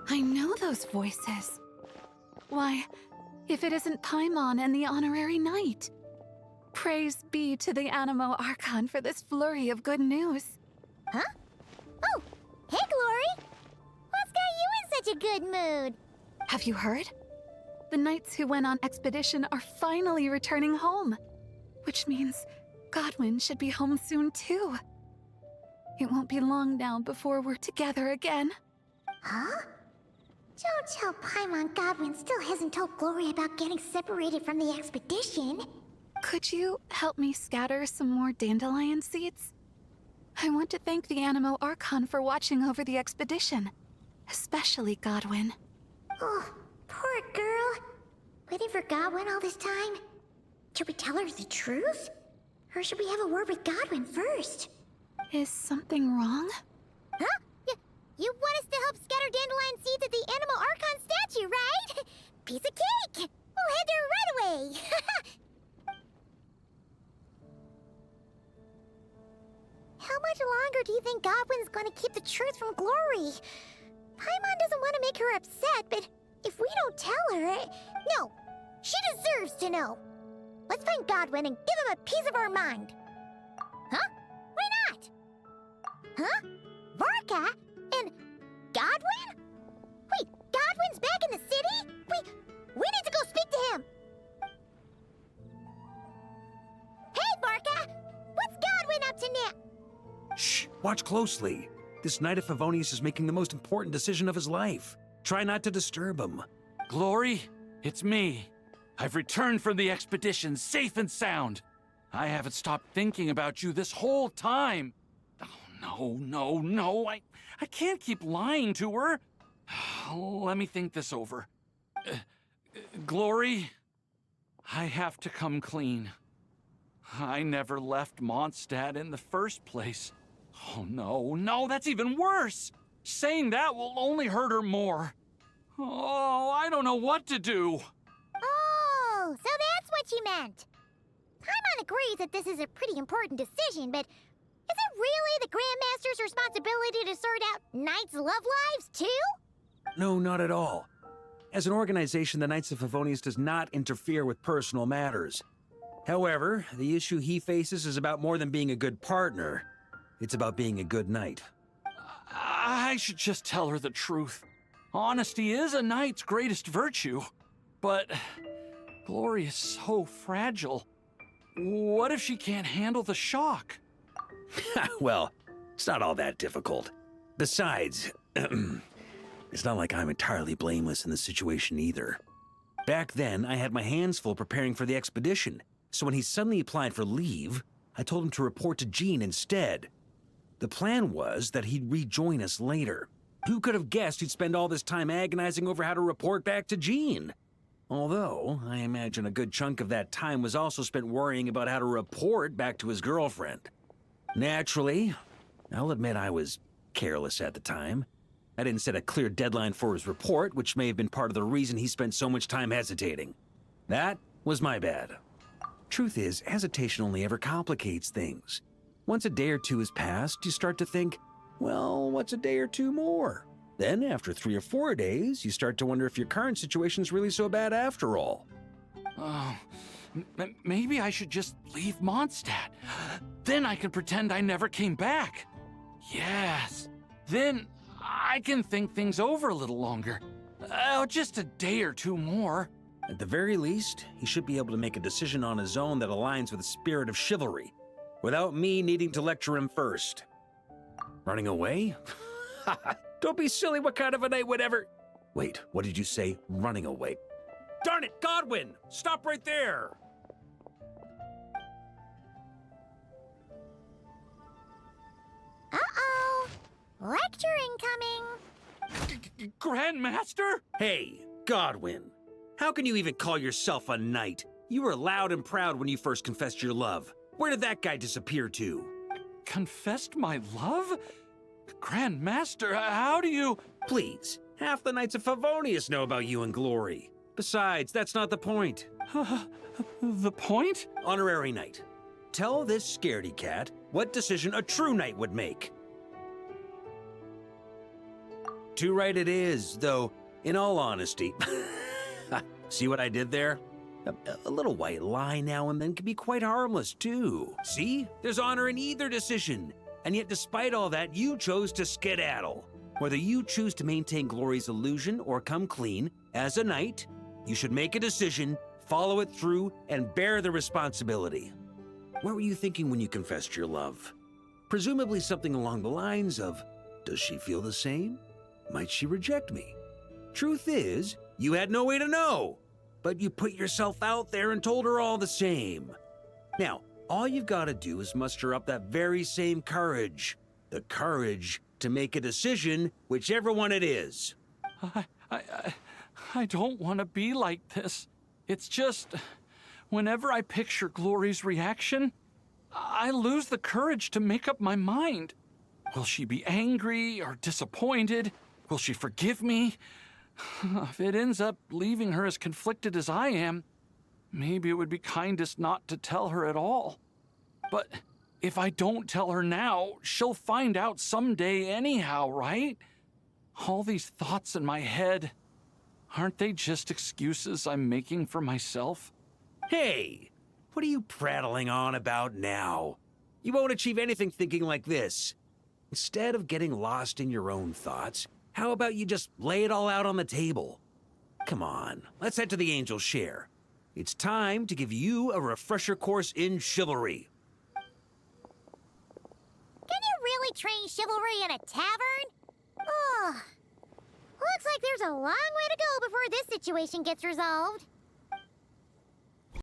I know those voices. Why, if it isn't Paimon and the Honorary Knight. Praise be to the Animo Archon for this flurry of good news. Huh? Oh, hey, Glory! What's got you in such a good mood? Have you heard? The knights who went on expedition are finally returning home. Which means Godwin should be home soon too. It won't be long now before we're together again. Huh? Don't tell Paimon Godwin still hasn't told Glory about getting separated from the expedition. Could you help me scatter some more dandelion seeds? I want to thank the Animo Archon for watching over the expedition, especially Godwin. Oh, poor girl. Waiting for Godwin all this time? Should we tell her the truth? Or should we have a word with Godwin first? Is something wrong? Huh? You want us to help scatter dandelion seeds at the Animo Archon statue, right? Piece of cake! We'll head there right away! How much longer do you think Godwin's gonna keep the truth from Glory? Paimon doesn't want to make her upset, but if we don't tell her... No, she deserves to know. Let's find Godwin and give him a piece of our mind. Huh? Why not? Huh? Varka? And Godwin? Wait, Godwin's back in the city? We need to go speak to him. Hey, Varka! What's Godwin up to now? Shh, watch closely. This Knight of Favonius is making the most important decision of his life. Try not to disturb him. Glory, it's me. I've returned from the expedition safe and sound. I haven't stopped thinking about you this whole time. Oh, no. I can't keep lying to her. Let me think this over. Glory, I have to come clean. I never left Mondstadt in the first place. Oh, no, that's even worse. Saying that will only hurt her more. Oh, I don't know what to do. Oh, so that's what you meant. Paimon agrees that this is a pretty important decision, but is it really the Grandmaster's responsibility to sort out Knights' love lives, too? No, not at all. As an organization, the Knights of Favonius does not interfere with personal matters. However, the issue he faces is about more than being a good partner. It's about being a good knight. I should just tell her the truth. Honesty is a knight's greatest virtue. But Glory is so fragile. What if she can't handle the shock? Well, it's not all that difficult. Besides, it's not like I'm entirely blameless in the situation either. Back then, I had my hands full preparing for the expedition, so when he suddenly applied for leave, I told him to report to Jean instead. The plan was that he'd rejoin us later. Who could have guessed he'd spend all this time agonizing over how to report back to Jean? Although, I imagine a good chunk of that time was also spent worrying about how to report back to his girlfriend. Naturally, I'll admit I was careless at the time. I didn't set a clear deadline for his report, which may have been part of the reason he spent so much time hesitating. That was my bad. Truth is, hesitation only ever complicates things. Once a day or two has passed, you start to think, well, what's a day or two more? Then, after 3 or 4 days, you start to wonder if your current situation's really so bad after all. Oh, maybe I should just leave Mondstadt. Then I can pretend I never came back. Yes, then I can think things over a little longer. Just a day or two more. At the very least, he should be able to make a decision on his own that aligns with the spirit of chivalry, without me needing to lecture him first. Running away? Don't be silly, what kind of a night would ever... Wait, what did you say? Running away? Darn it, Godwin! Stop right there! Uh-oh. Lecture incoming. Grandmaster? Hey, Godwin. How can you even call yourself a knight? You were loud and proud when you first confessed your love. Where did that guy disappear to? Confessed my love? Grandmaster, how do you... Please, half the Knights of Favonius know about you and Glory. Besides, that's not the point. The point? Honorary Knight, tell this scaredy cat what decision a true knight would make. Too right it is, though, in all honesty. See what I did there? A little white lie now and then can be quite harmless, too. See? There's honor in either decision. And yet, despite all that, you chose to skedaddle. Whether you choose to maintain Glory's illusion or come clean, as a knight, you should make a decision, follow it through, and bear the responsibility. What were you thinking when you confessed your love? Presumably something along the lines of, does she feel the same? Might she reject me? Truth is, you had no way to know, but you put yourself out there and told her all the same. Now, all you've got to do is muster up that very same courage. The courage to make a decision, whichever one it is. I don't want to be like this. It's just, whenever I picture Glory's reaction, I lose the courage to make up my mind. Will she be angry or disappointed? Will she forgive me? If it ends up leaving her as conflicted as I am, maybe it would be kindest not to tell her at all. But if I don't tell her now, she'll find out someday anyhow, right? All these thoughts in my head, aren't they just excuses I'm making for myself? Hey, what are you prattling on about now? You won't achieve anything thinking like this. Instead of getting lost in your own thoughts, how about you just lay it all out on the table? Come on, let's head to the Angel's Share. It's time to give you a refresher course in chivalry. Can you really train chivalry in a tavern? Ugh. Looks like there's a long way to go before this situation gets resolved.